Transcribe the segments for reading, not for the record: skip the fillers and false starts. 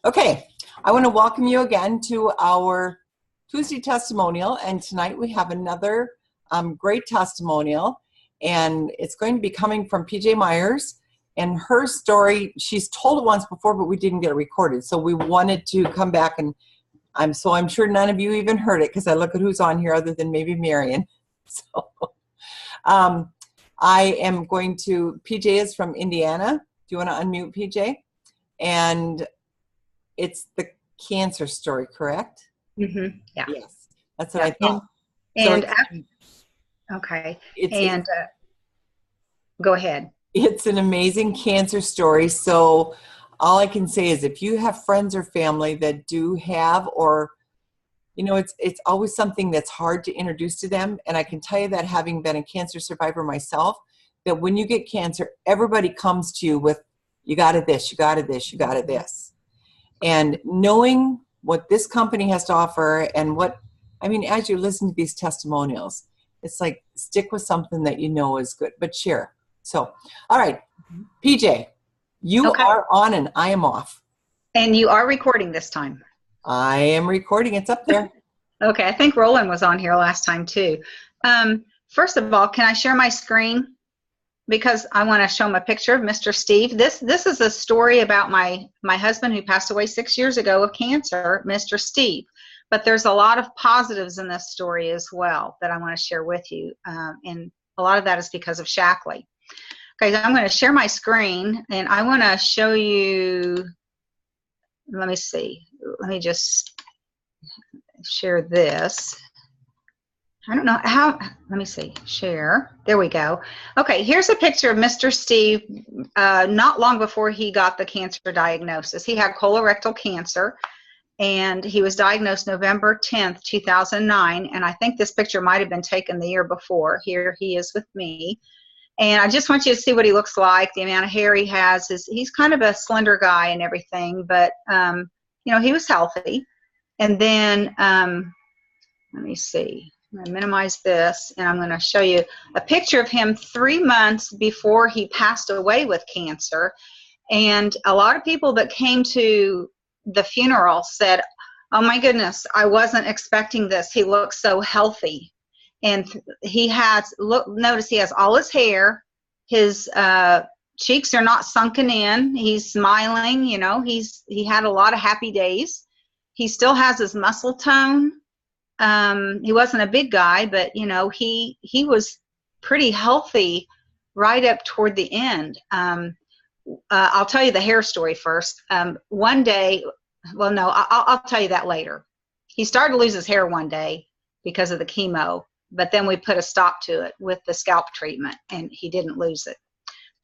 Okay, I want to welcome you again to our Tuesday testimonial, and tonight we have another great testimonial, and it's going to be coming from PJ Meyers. And her story, she's told it once before, but we didn't get it recorded, so we wanted to come back, and I'm sure none of you even heard it because I look at who's on here other than maybe Marion. So I am going to, PJ is from Indiana. Do you want to unmute PJ? And it's the cancer story, correct? Mm-hmm. Yeah. Yes, that's what I thought. Okay. And go ahead. It's an amazing cancer story. So all I can say is if you have friends or family that do have, or, you know, it's always something that's hard to introduce to them. And I can tell you that having been a cancer survivor myself, that when you get cancer, everybody comes to you with, you got to this, you got to this, you got to this. And knowing what this company has to offer and what, I mean, as you listen to these testimonials, it's like stick with something that you know is good, but share. So, all right, PJ, you are on and I am off. And you are recording this time. I am recording. It's up there. Okay, I think Roland was on here last time too. First of all, can I share my screen? Because I want to show him a picture of Mr. Steve. This is a story about my husband who passed away 6 years ago of cancer, Mr. Steve. But there's a lot of positives in this story as well that I want to share with you. And a lot of that is because of Shackley. Okay, so I'm going to share my screen, and I want to show you, let me see. Let me just share this. I don't know how, let me see, share. There we go. Okay, here's a picture of Mr. Steve not long before he got the cancer diagnosis. He had colorectal cancer, and he was diagnosed November 10th, 2009, and I think this picture might have been taken the year before. Here he is with me. And I just want you to see what he looks like, the amount of hair he has. He's kind of a slender guy and everything, but, you know, he was healthy. And then, let me see. I'm going to minimize this, and I'm going to show you a picture of him 3 months before he passed away with cancer. And a lot of people that came to the funeral said, oh my goodness, I wasn't expecting this. He looks so healthy. And he has, notice he has all his hair. His cheeks are not sunken in. He's smiling, you know, he had a lot of happy days. He still has his muscle tone. He wasn't a big guy, but you know, he was pretty healthy right up toward the end. I'll tell you the hair story first. One day, well, no, I'll tell you that later. He started to lose his hair one day because of the chemo, but then we put a stop to it with the scalp treatment, and he didn't lose it.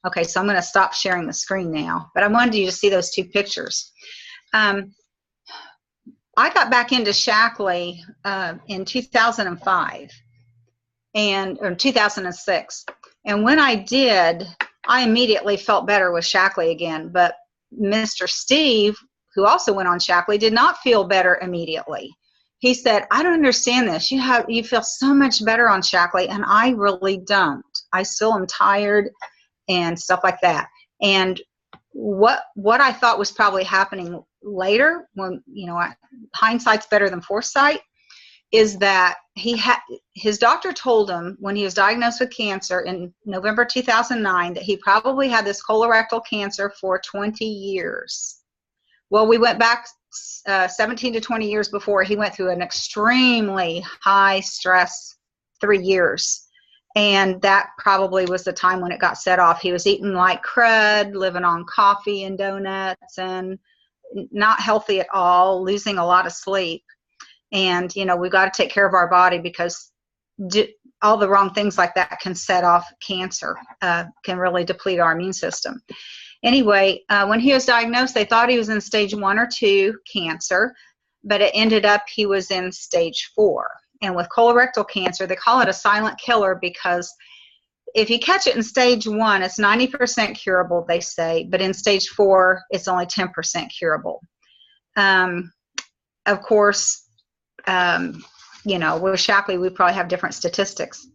Okay, so I'm going to stop sharing the screen now, but I wanted you to see those two pictures. I got back into Shackley in 2005 or 2006. And when I did, I immediately felt better with Shackley again. But Mr. Steve, who also went on Shackley, did not feel better immediately. He said, I don't understand this. You feel so much better on Shackley, and I really don't. I still am tired and stuff like that. And what I thought was probably happening later, when, you know, hindsight's better than foresight, is that his doctor told him when he was diagnosed with cancer in November 2009 that he probably had this colorectal cancer for 20 years. Well, we went back 17 to 20 years before. He went through an extremely high stress 3 years. And that probably was the time when it got set off. He was eating like crud, living on coffee and donuts, and not healthy at all, losing a lot of sleep. And, you know, we've got to take care of our body because all the wrong things like that can set off cancer, can really deplete our immune system. Anyway, when he was diagnosed, they thought he was in stage 1 or 2 cancer, but it ended up he was in stage 4. And with colorectal cancer, they call it a silent killer because if you catch it in stage 1, it's 90% curable, they say, but in stage 4, it's only 10% curable. Of course, you know, with Shackley, we probably have different statistics.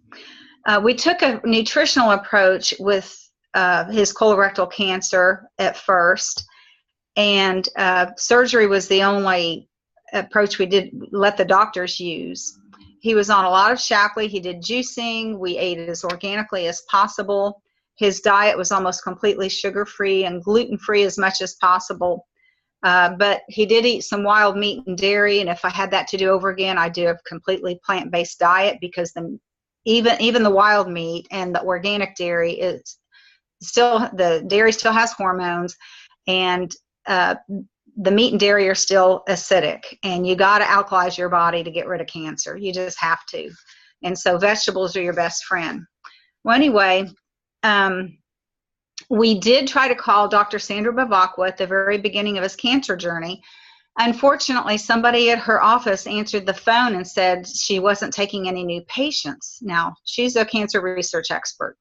We took a nutritional approach with his colorectal cancer at first, And surgery was the only approach we did let the doctors use. He was on a lot of Shaklee. He did juicing. We ate it as organically as possible. His diet was almost completely sugar-free and gluten-free as much as possible. But he did eat some wild meat and dairy, and if I had that to do over again, I'd do a completely plant-based diet, because even the wild meat and the organic dairy is still, the dairy still has hormones, and the meat and dairy are still acidic, and you got to alkalize your body to get rid of cancer. You just have to. And so vegetables are your best friend. Well, anyway, we did try to call Dr. Sandra Bavacqua at the very beginning of his cancer journey. Unfortunately, somebody at her office answered the phone and said she wasn't taking any new patients. Now, she's a cancer research expert.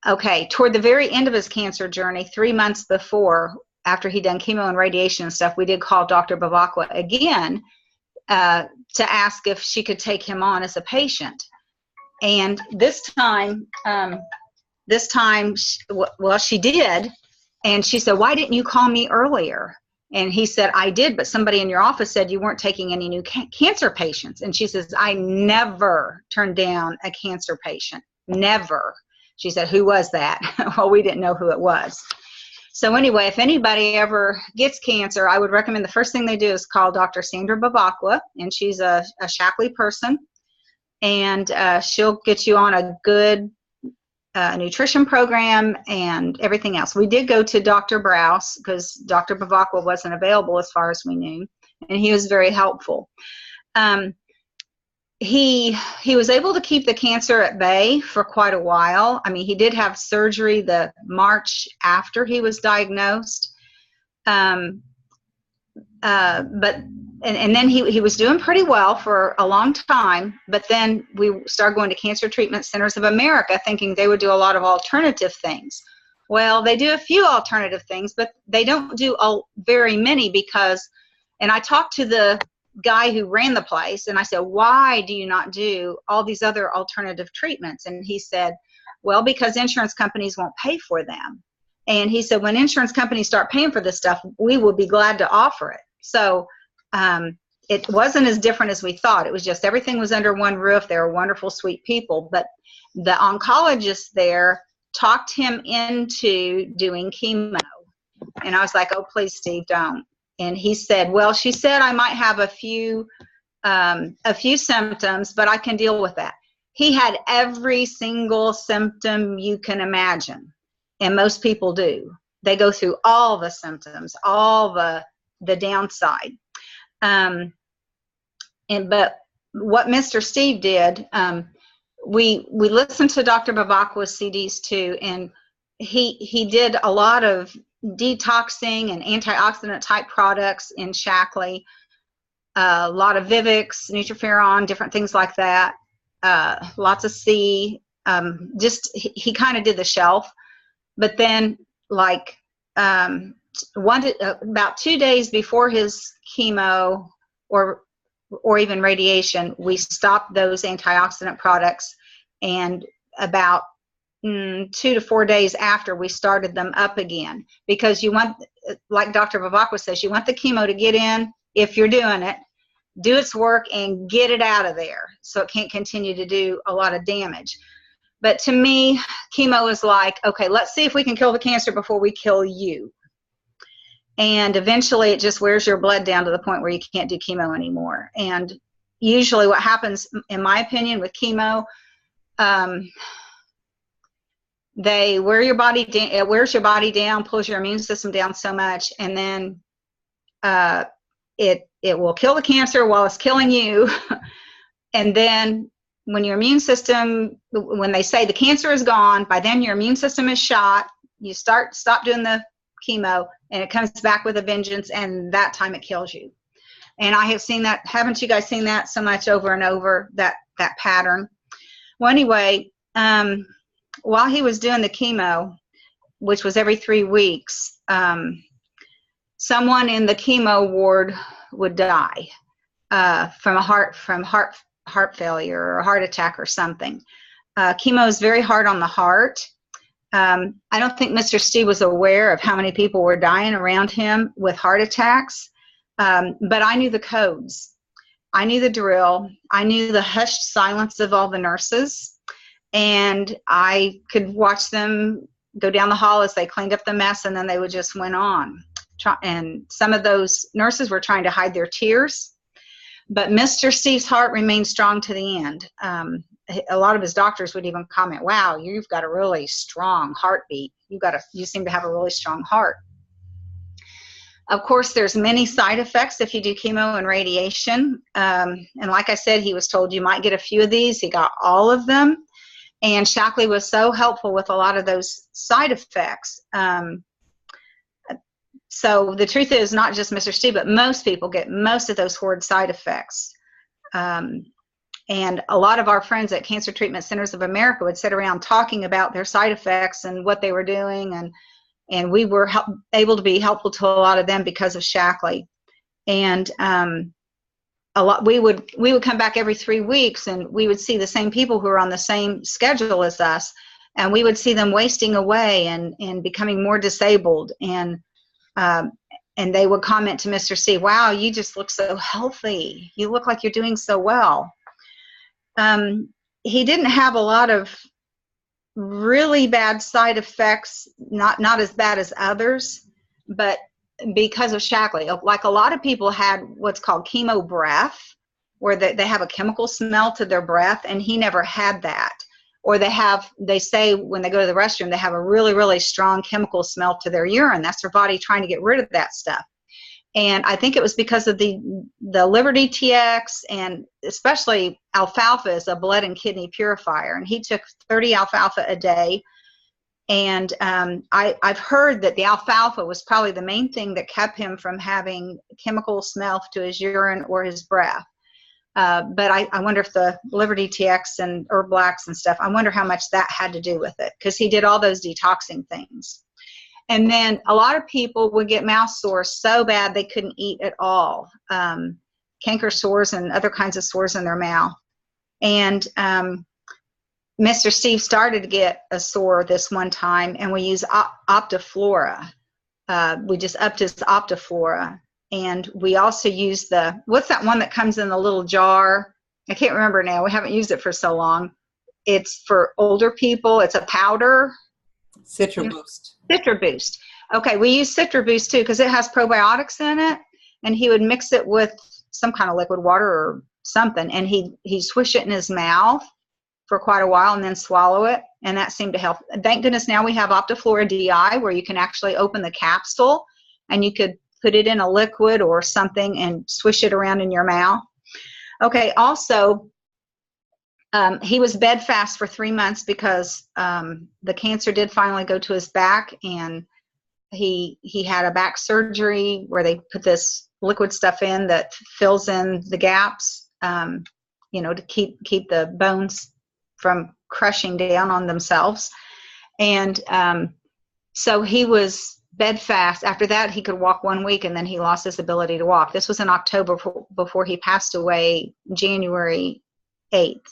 Okay, toward the very end of his cancer journey, 3 months before, after he'd done chemo and radiation and stuff, we did call Dr. Bavacqua again to ask if she could take him on as a patient. And this time, well, she did. And she said, "Why didn't you call me earlier?" And he said, "I did, but somebody in your office said you weren't taking any new cancer patients." And she says, "I never turned down a cancer patient. Never." She said, "Who was that?" Well, we didn't know who it was. So anyway, if anybody ever gets cancer, I would recommend the first thing they do is call Dr. Sandra Bavacqua, and she's a Shaklee person, and she'll get you on a good nutrition program and everything else. We did go to Dr. Browse because Dr. Bavacqua wasn't available as far as we knew, and he was very helpful. He was able to keep the cancer at bay for quite a while. I mean, he did have surgery the March after he was diagnosed. But then he was doing pretty well for a long time, but then we started going to Cancer Treatment Centers of America thinking they would do a lot of alternative things. Well, they do a few alternative things, but they don't do very many because, and I talked to the guy who ran the place and I said, "Why do you not do all these other alternative treatments?" And he said, "Well, because insurance companies won't pay for them." And he said, "When insurance companies start paying for this stuff, we will be glad to offer it." So it wasn't as different as we thought. It was just everything was under one roof. They were wonderful, sweet people. But the oncologist there talked him into doing chemo. And I was like, "Oh, please, Steve, don't." And he said, "Well, she said I might have a few symptoms, but I can deal with that." He had every single symptom you can imagine. And most people do. They go through all the symptoms, all the downside. But what Mr. Steve did, we listened to Dr. Bavacqua's CDs too, and he did a lot of detoxing and antioxidant type products in Shaklee, a lot of Vivix, Nutriferon, different things like that, lots of C. He kind of did the shelf, but then like about 2 days before his chemo or even radiation, we stopped those antioxidant products, and about 2 to 4 days after, we started them up again, because you want, like Dr. Bavacqua says, you want the chemo to get in, if you're doing it, do its work and get it out of there so it can't continue to do a lot of damage. But to me, chemo is like, okay, let's see if we can kill the cancer before we kill you. And eventually it just wears your blood down to the point where you can't do chemo anymore. And usually what happens, in my opinion, with chemo, they wear your body down, it wears your body down, pulls your immune system down so much, and then it will kill the cancer while it's killing you. And then when your immune system, when they say the cancer is gone, by then your immune system is shot, you stop doing the chemo, and it comes back with a vengeance, and that time it kills you. And I have seen that. Haven't you guys seen that so much over and over, that pattern? Well, anyway, while he was doing the chemo, which was every 3 weeks, someone in the chemo ward would die from heart failure or a heart attack or something. Chemo is very hard on the heart. I don't think Mr. Steve was aware of how many people were dying around him with heart attacks, but I knew the codes. I knew the drill. I knew the hushed silence of all the nurses, and I could watch them go down the hall as they cleaned up the mess, and then they would just went on. And some of those nurses were trying to hide their tears, but Mr. Steve's heart remained strong to the end. A lot of his doctors would even comment, wow, you've got a really strong heartbeat. You seem to have a really strong heart. Of course, there's many side effects if you do chemo and radiation. And like I said, he was told you might get a few of these. He got all of them. And Shackley was so helpful with a lot of those side effects. So the truth is, not just Mr. Steve, but most people get most of those horrid side effects. And a lot of our friends at Cancer Treatment Centers of America would sit around talking about their side effects and what they were doing, and we were able to be helpful to a lot of them because of Shackley. And we would come back every 3 weeks, and we would see the same people who were on the same schedule as us, and we would see them wasting away and becoming more disabled. And they would comment to Mr. Steve, wow, you just look so healthy. You look like you're doing so well. He didn't have a lot of really bad side effects, not as bad as others, but because of Shackley, like a lot of people had what's called chemo breath, where they have a chemical smell to their breath, and he never had that. Or they say when they go to the restroom, they have a really, really strong chemical smell to their urine. That's their body trying to get rid of that stuff. And I think it was because of the liver DTX, and especially alfalfa is a blood and kidney purifier. And he took 30 alfalfa a day. And I've heard that the alfalfa was probably the main thing that kept him from having chemical smell to his urine or his breath. But I wonder if the liver DTX and herb blacks and stuff, I wonder how much that had to do with it, because he did all those detoxing things. And then a lot of people would get mouth sores so bad they couldn't eat at all, canker sores and other kinds of sores in their mouth. And Mr. Steve started to get a sore this one time, and we used Optiflora. We just upped his Optiflora. And we also used what's that one that comes in the little jar? I can't remember now. We haven't used it for so long. It's for older people. It's a powder. CitraBoost. CitraBoost. Okay, we use CitraBoost too because it has probiotics in it, and he would mix it with some kind of liquid water or something, and he'd swish it in his mouth for quite a while and then swallow it, and that seemed to help. Thank goodness now we have Optiflora DI, where you can actually open the capsule and you could put it in a liquid or something and swish it around in your mouth. Okay, also, he was bedfast for 3 months because the cancer did finally go to his back, and he had a back surgery where they put this liquid stuff in that fills in the gaps, to keep the bones from crushing down on themselves. And so he was bedfast. After that, he could walk 1 week, and then he lost his ability to walk. This was in October before he passed away, January 8th.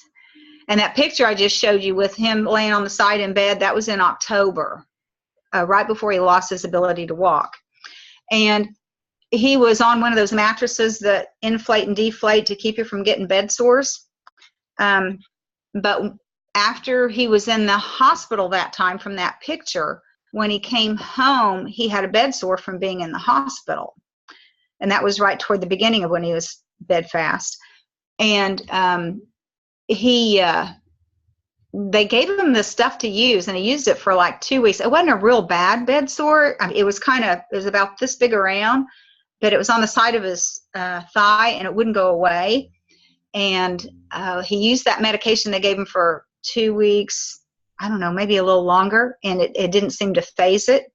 And that picture I just showed you with him laying on the side in bed, that was in October, right before he lost his ability to walk. And he was on one of those mattresses that inflate and deflate to keep you from getting bed sores. But after he was in the hospital that time from that picture, when he came home, he had a bed sore from being in the hospital. And that was right toward the beginning of when he was bedfast. And they gave him the stuff to use, and he used it for like 2 weeks. It wasn't a real bad bed sore. I mean, it was about this big around, but it was on the side of his thigh, and it wouldn't go away. And he used that medication they gave him for 2 weeks, I don't know, maybe a little longer, and it didn't seem to phase it.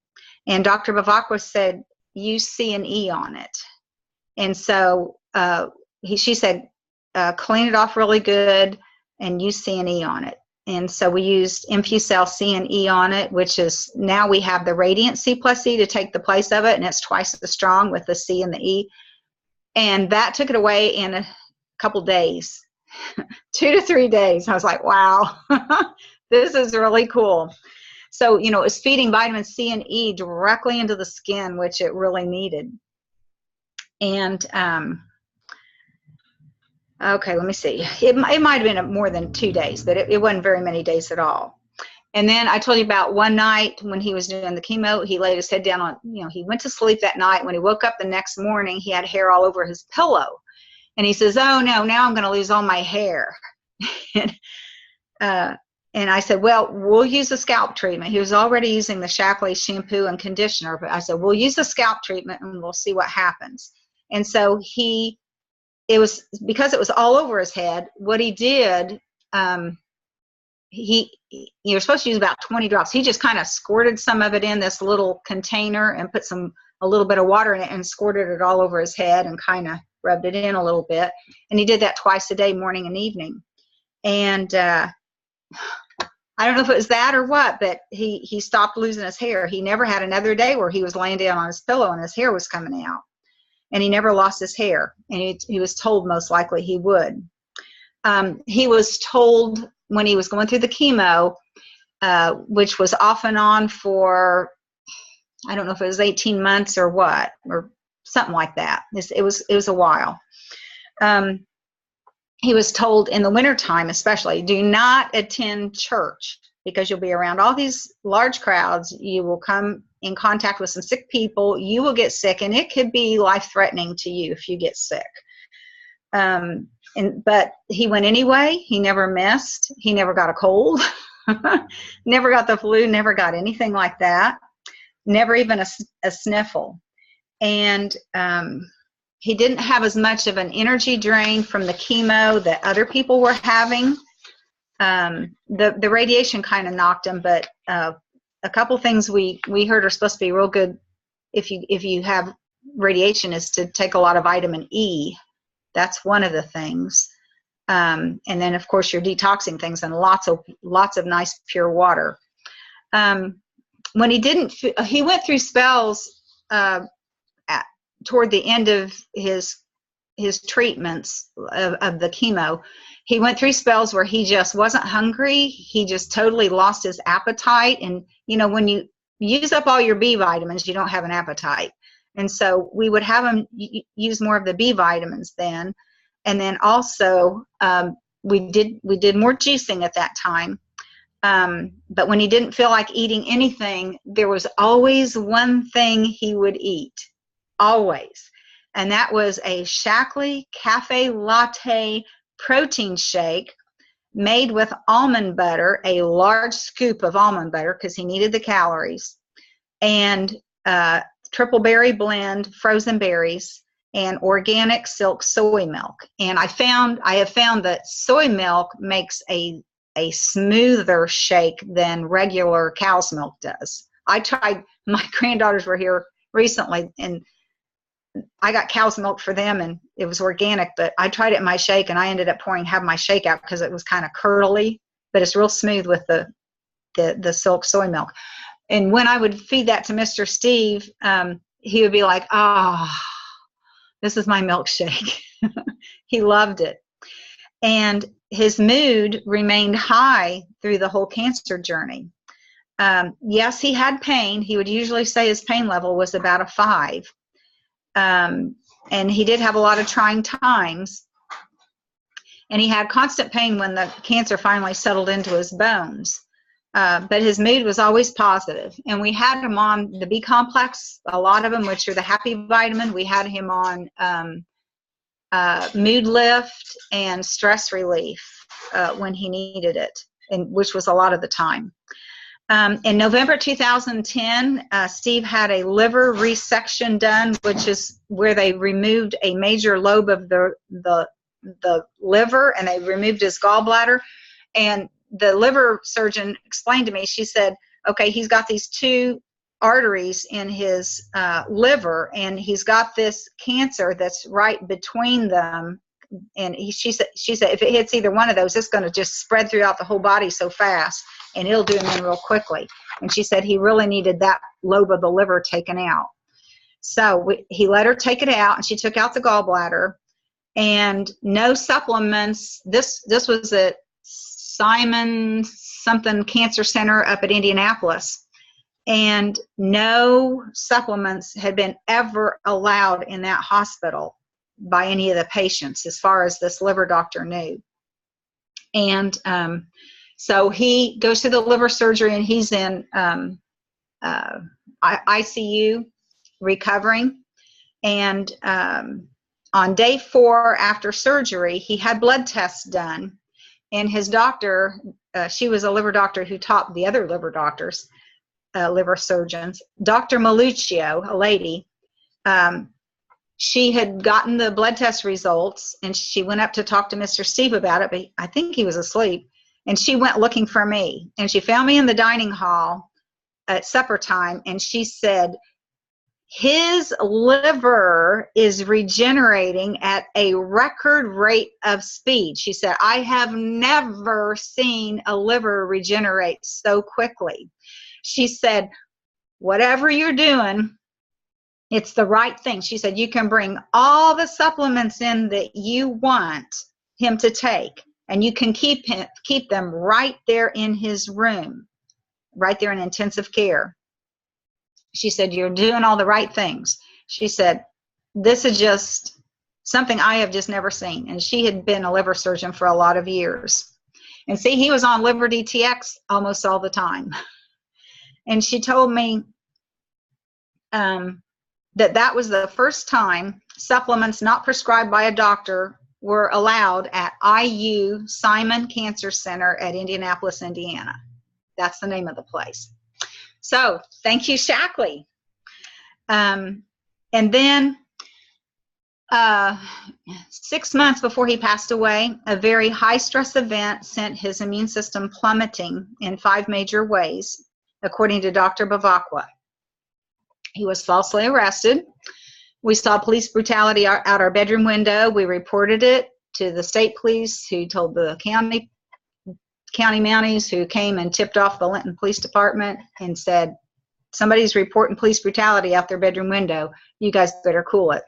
And Dr. Bavakwa said, use C&E on it. And so she said, clean it off really good and use C&E on it. And so we used Infusel C&E on it, which is, now we have the Radiant C plus E to take the place of it, and it's twice as strong with the C and the E. And that took it away in a couple days, 2 to 3 days. I was like, wow, this is really cool. So, it was feeding vitamin C and E directly into the skin, which it really needed. And, okay, let me see. It might have been more than 2 days, but it wasn't very many days at all. And then I told you about one night when he was doing the chemo, he laid his head down on, he went to sleep that night. When he woke up the next morning, he had hair all over his pillow. And he says, oh, no, now I'm going to lose all my hair. And I said, well, we'll use the scalp treatment. He was already using the Shaklee shampoo and conditioner, but I said, we'll use the scalp treatment and we'll see what happens. And so it was because it was all over his head. What he did, you're supposed to use about 20 drops. He just kind of squirted some of it in this little container and put a little bit of water in it and squirted it all over his head and kind of rubbed it in a little bit. And he did that twice a day, morning and evening. And I don't know if it was that or what, but he stopped losing his hair. He never had another day where he was laying down on his pillow and his hair was coming out. And he never lost his hair. And he was told most likely he would. He was told when he was going through the chemo, which was off and on for, I don't know if it was 18 months or what, or something like that. It was a while. He was told in the wintertime especially, do not attend church because you'll be around all these large crowds. You will come in contact with some sick people. You will get sick, and it could be life-threatening to you if you get sick. But he went anyway. He never missed. He never got a cold. Never got the flu. Never got anything like that. Never even a sniffle. And he didn't have as much of an energy drain from the chemo that other people were having. The radiation kind of knocked him, but a couple things we heard are supposed to be real good if you have radiation is to take a lot of vitamin E. That's one of the things. And then, of course, you're detoxing things and lots of nice pure water. When he went through spells toward the end of his treatments of the chemo. He went through spells where he just wasn't hungry. He just totally lost his appetite. And, when you use up all your B vitamins, you don't have an appetite. And so we would have him use more of the B vitamins then. And then also we did more juicing at that time. But when he didn't feel like eating anything, there was always one thing he would eat, always. And that was a Shaklee Cafe Latte protein shake made with almond butter, a large scoop of almond butter because he needed the calories, and triple berry blend, frozen berries, and organic silk soy milk. And I have found that soy milk makes a smoother shake than regular cow's milk does. I tried, my granddaughters were here recently, and I got cow's milk for them, and it was organic, but I tried it in my shake, and I ended up pouring half my shake out because it was kind of curdly, but it's real smooth with the silk soy milk. And when I would feed that to Mr. Steve, he would be like, this is my milkshake. He loved it. And his mood remained high through the whole cancer journey. Yes, he had pain. He would usually say his pain level was about a 5. And he did have a lot of trying times. And he had constant pain when the cancer finally settled into his bones. But his mood was always positive. And we had him on the B complex, a lot of them, which are the happy vitamin. We had him on mood lift and stress relief when he needed it, and which was a lot of the time. In November 2010, Steve had a liver resection done, which is where they removed a major lobe of the liver, and they removed his gallbladder. And the liver surgeon explained to me, she said, okay, he's got these 2 arteries in his liver, and he's got this cancer that's right between them. And she said if it hits either one of those, it's going to just spread throughout the whole body so fast, and it'll do him in real quickly. And she said he really needed that lobe of the liver taken out. So he let her take it out, and she took out the gallbladder, and no supplements. This was at Simon something cancer center up at Indianapolis, and no supplements had been ever allowed in that hospital by any of the patients, as far as this liver doctor knew. And so he goes to the liver surgery, and he's in ICU recovering. And on day 4 after surgery, he had blood tests done, and his doctor, she was a liver doctor who taught the other liver doctors, liver surgeons, Dr. Maluccio, a lady. She had gotten the blood test results, and she went up to talk to Mr. Steve about it, but I think he was asleep. And she went looking for me, and she found me in the dining hall at supper time, and she said, his liver is regenerating at a record rate of speed. She said, I have never seen a liver regenerate so quickly. She said, whatever you're doing, it's the right thing. She said, you can bring all the supplements in that you want him to take, and you can keep them right there in his room, right there in intensive care. She said, you're doing all the right things. She said, this is just something I have just never seen. And she had been a liver surgeon for a lot of years. And see, he was on liver DTX almost all the time. And she told me that was the first time supplements not prescribed by a doctor were allowed at IU Simon Cancer Center at Indianapolis, Indiana. That's the name of the place. So thank you, Shackley. And then 6 months before he passed away, a very high stress event sent his immune system plummeting in 5 major ways, according to Dr. Bavacqua. He was falsely arrested. We saw police brutality out our bedroom window. We reported it to the state police, who told the county Mounties, who came and tipped off the Linton Police Department and said, somebody's reporting police brutality out their bedroom window. You guys better cool it.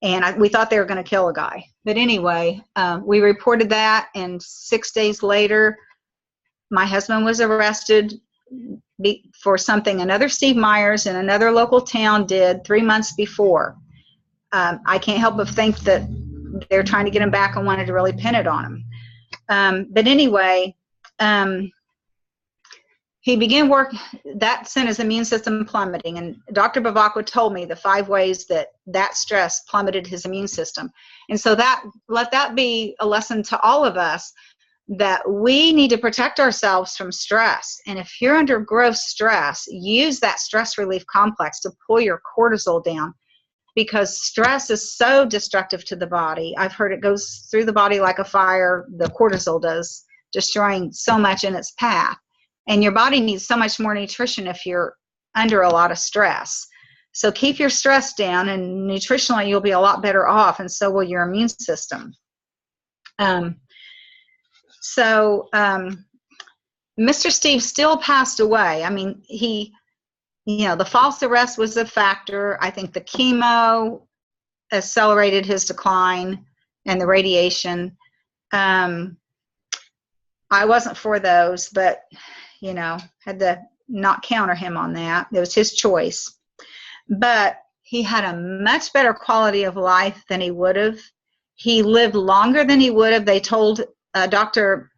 And we thought they were going to kill a guy. But anyway, we reported that, and 6 days later, my husband was arrested for something another Steve Meyers in another local town did 3 months before. I can't help but think that they're trying to get him back and wanted to really pin it on him. But anyway, he began work that sent his immune system plummeting, and Dr. Bavacqua told me the 5 ways that stress plummeted his immune system. And so let that be a lesson to all of us, that we need to protect ourselves from stress. And if you're under gross stress, use that stress relief complex to pull your cortisol down, because stress is so destructive to the body. I've heard it goes through the body like a fire, the cortisol does, destroying so much in its path. And your body needs so much more nutrition if you're under a lot of stress. So keep your stress down, and nutritionally you'll be a lot better off, and so will your immune system. Mr. Steve still passed away. I mean, the false arrest was a factor. I think the chemo accelerated his decline, and the radiation. I wasn't for those, but, had to not counter him on that. It was his choice. But he had a much better quality of life than he would have. He lived longer than he would have. They told Dr.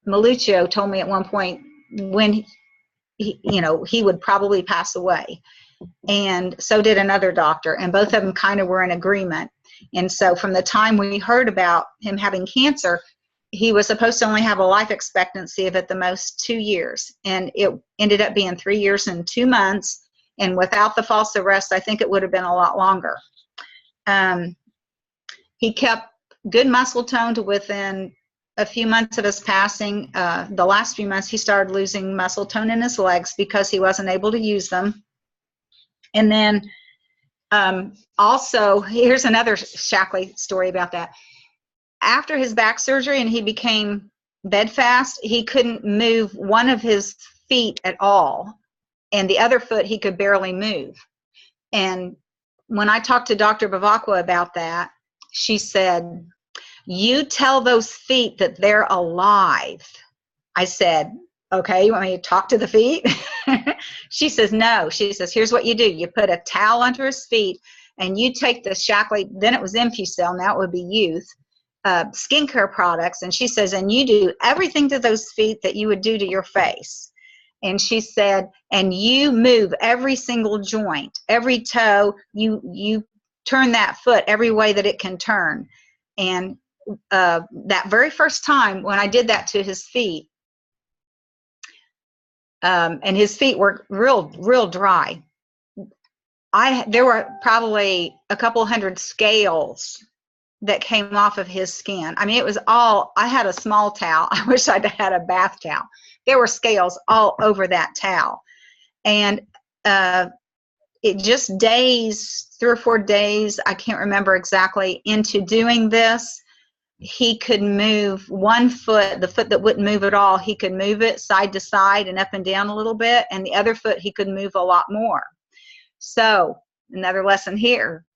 Maluccio told me at one point when he would probably pass away, and so did another doctor, and both of them kind of were in agreement. And so from the time we heard about him having cancer, he was supposed to only have a life expectancy of at the most 2 years, and it ended up being 3 years and 2 months. And without the false arrest, I think it would have been a lot longer. He kept good muscle tone to within a few months of his passing. The last few months, he started losing muscle tone in his legs because he wasn't able to use them. And then also, here's another Shackley story about that. After his back surgery and he became bedfast, he couldn't move one of his feet at all, and the other foot he could barely move. And when I talked to Dr. Bavacqua about that, she said, you tell those feet that they're alive. I said, okay, you want me to talk to the feet? She says, no. She says, here's what you do. You put a towel under his feet, and you take the Shackley, then it was InfuCell, now it would be Youth, skincare products. And she says, and you do everything to those feet that you would do to your face. And she said, and you move every single joint, every toe, you turn that foot every way that it can turn. And that very first time when I did that to his feet, and his feet were real dry, there were probably a couple hundred scales that came off of his skin. I mean, it was all, I had a small towel. I wish I'd had a bath towel. There were scales all over that towel. And it just days, 3 or 4 days, I can't remember exactly, into doing this, he could move one foot, the foot that wouldn't move at all, he could move it side to side and up and down a little bit, and the other foot he could move a lot more. So another lesson here,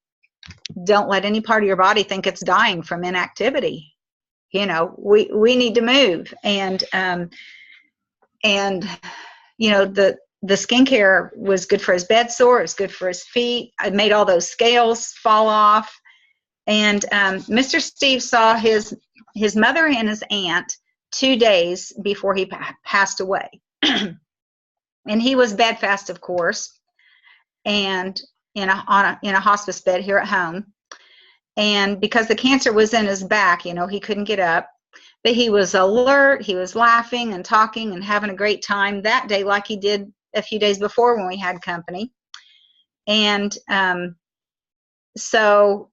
don't let any part of your body think it's dying from inactivity. You know, we need to move. And you know, the skincare was good for his bed sore, it was good for his feet. I made all those scales fall off. And Mr. Steve saw his mother and his aunt 2 days before he passed away. And he was bedfast, of course, and in a hospice bed here at home. And because the cancer was in his back, you know, he couldn't get up. But he was alert, he was laughing and talking and having a great time that day, like he did a few days before when we had company. And so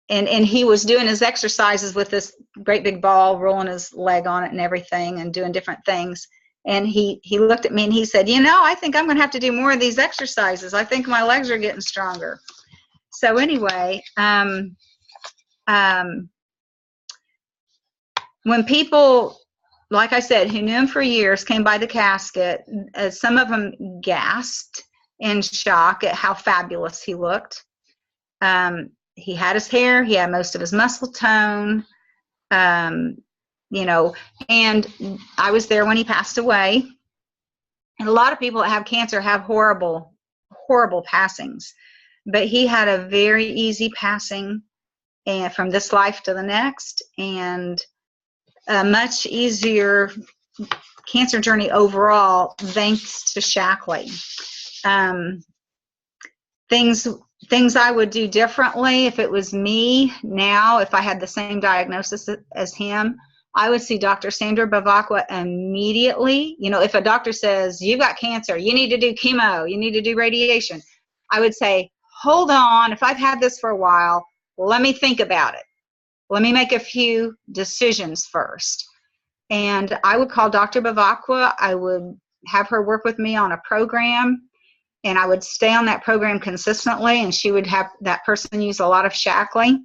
he was doing his exercises with this great big ball, rolling his leg on it and everything, and doing different things. And he looked at me and he said, you know, I think I'm going to have to do more of these exercises. I think my legs are getting stronger. So anyway, when people, like I said, who knew him for years came by the casket, some of them gasped in shock at how fabulous he looked. He had his hair, he had most of his muscle tone, you know, and I was there when he passed away. And a lot of people that have cancer have horrible, horrible passings. But he had a very easy passing, and from this life to the next, and a much easier cancer journey overall, thanks to Shackley. Things I would do differently if it was me now, if I had the same diagnosis as him, I would see Dr. Sandra Bavacqua immediately. You know, if a doctor says, you've got cancer, you need to do chemo, you need to do radiation, I would say, hold on, if I've had this for a while, let me think about it. Let me make a few decisions first. And I would call Dr. Bavacqua. I would have her work with me on a program, and I would stay on that program consistently, and she would have that person use a lot of Shackley.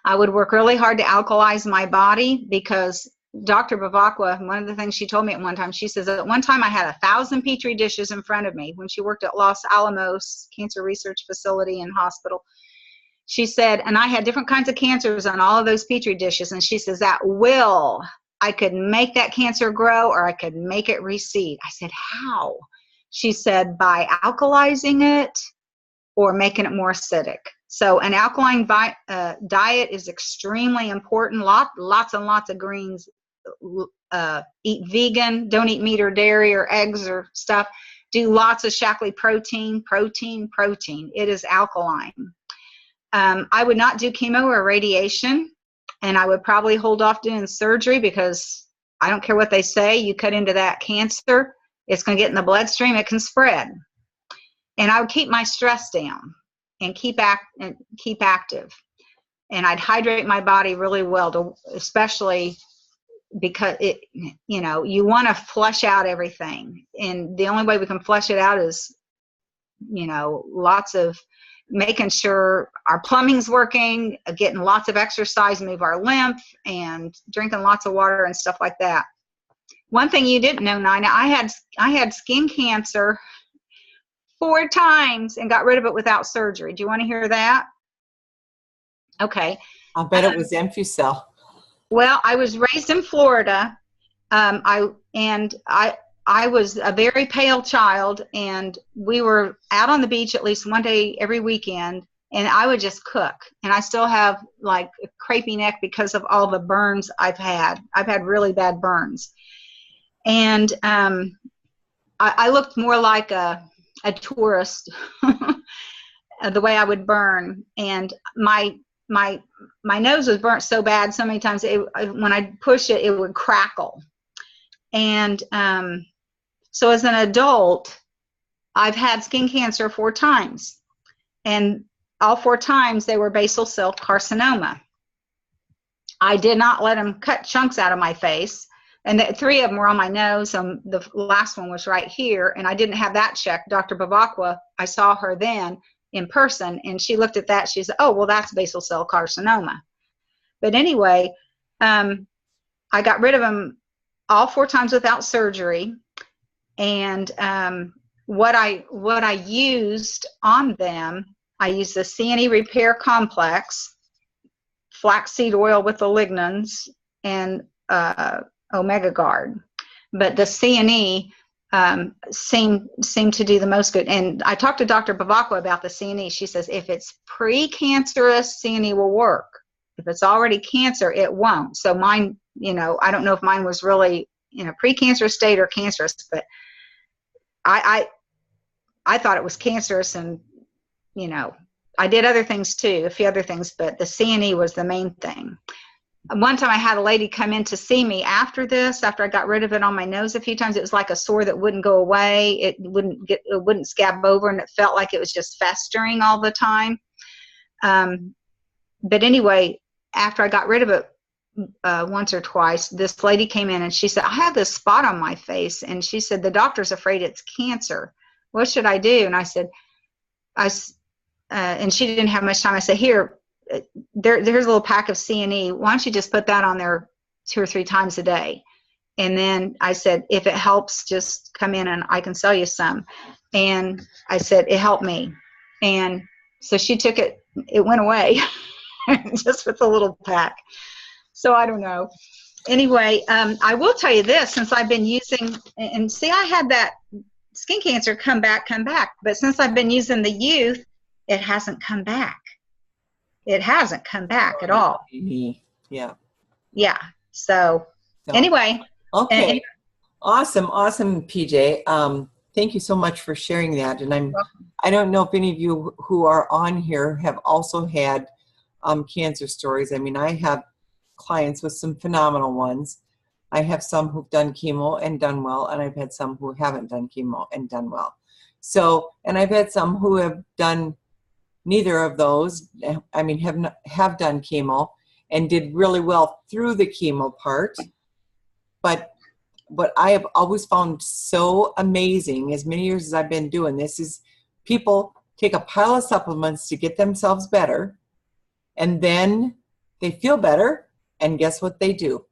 I would work really hard to alkalize my body, because Dr. Bavacqua, one of the things she told me at one time, she says, at one time I had 1,000 Petri dishes in front of me when she worked at Los Alamos Cancer Research Facility and Hospital. She said, and I had different kinds of cancers on all of those Petri dishes. And she says, at will, I could make that cancer grow or I could make it reseed. I said, how? She said, by alkalizing it or making it more acidic. So an alkaline diet is extremely important. Lots and lots of greens. Eat vegan. Don't eat meat or dairy or eggs or stuff. Do lots of Shackley protein. It is alkaline. I would not do chemo or radiation, and I would probably hold off doing surgery, because I don't care what they say, you cut into that cancer, it's going to get in the bloodstream, it can spread. And I would keep my stress down and keep active. And I'd hydrate my body really well, especially because you know, you want to flush out everything. And the only way we can flush it out is, you know, lots of making sure our plumbing's working, getting lots of exercise, move our lymph, and drinking lots of water and stuff like that. One thing you didn't know, Nina, I had skin cancer 4 times and got rid of it without surgery. Do you want to hear that? Okay. I'll bet it was InfuCell. Well, I was raised in Florida, I was a very pale child, and we were out on the beach at least one day every weekend, and I would just cook. And I still have like a crepey neck because of all the burns I've had. I've had really bad burns. And I looked more like a tourist the way I would burn. And my nose was burnt so bad so many times, when I push it, it would crackle. And so as an adult, I've had skin cancer 4 times. And all 4 times they were basal cell carcinoma. I did not let them cut chunks out of my face. And 3 of them were on my nose. The last one was right here. And I didn't have that checked. Dr. Bavakwa, I saw her then in person, and she looked at that. She said, oh, well, that's basal cell carcinoma. But anyway, I got rid of them all 4 times without surgery. And what I used on them, I used the CNE Repair Complex, flaxseed oil with the lignans, and Omega Guard. But the CNE seemed to do the most good. And I talked to Dr. Bavakwa about the CNE. She says if it's precancerous, CNE will work. If it's already cancer, it won't. So mine, I don't know if mine was really in a precancerous state or cancerous, but I thought it was cancerous, and I did other things too, a few other things, but the CNE was the main thing. One time I had a lady come in to see me after I got rid of it on my nose a few times. It was like a sore that wouldn't go away. It wouldn't scab over, and it felt like it was just festering all the time. But anyway, after I got rid of it once or twice, this lady came in and she said, I have this spot on my face. And she said, the doctor's afraid it's cancer. What should I do? And I said, and she didn't have much time. I said, here, there's a little pack of CNE. Why don't you just put that on there 2 or 3 times a day? And then I said, if it helps, just come in and I can sell you some. And I said, it helped me. And so she took it, it went away just with a little pack. So I don't know. Anyway, I will tell you this, since I've been using, and see, I had that skin cancer come back, but since I've been using the youth, it hasn't come back. It hasn't come back at all. Yeah. Yeah. So anyway. Okay. Awesome, PJ. Thank you so much for sharing that. And I don't know if any of you who are on here have also had cancer stories. I mean, I have clients with some phenomenal ones. I have some who've done chemo and done well, and I've had some who haven't done chemo and done well. So, and I've had some who have done neither of those. I mean, have done chemo and did really well through the chemo part. But what I have always found so amazing, as many years as I've been doing this, is people take a pile of supplements to get themselves better, and then they feel better, and guess what they do?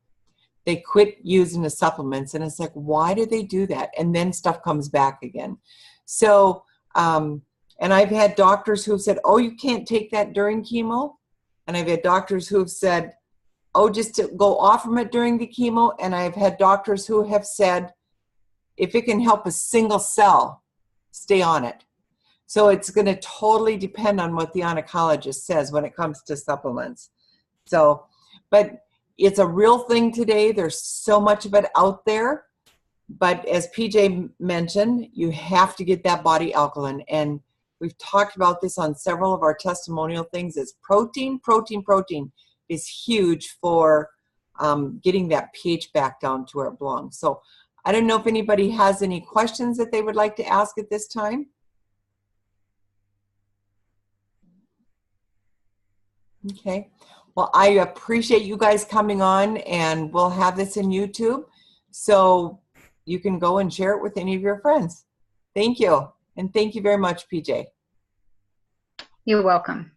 They quit using the supplements, and it's like, why do they do that? And then stuff comes back again. So, and I've had doctors who've said, oh, you can't take that during chemo. And I've had doctors who've said, oh, just to go off from it during the chemo. And I've had doctors who have said, if it can help a single cell, stay on it. So it's going to totally depend on what the oncologist says when it comes to supplements. So, but it's a real thing today. There's so much of it out there. But as PJ mentioned, you have to get that body alkaline. And we've talked about this on several of our testimonial things. Is protein is huge for getting that pH back down to where it belongs. So I don't know if anybody has any questions that they would like to ask at this time. Okay. Well, I appreciate you guys coming on, and we'll have this in YouTube, so you can go and share it with any of your friends. Thank you. And thank you very much, PJ. You're welcome.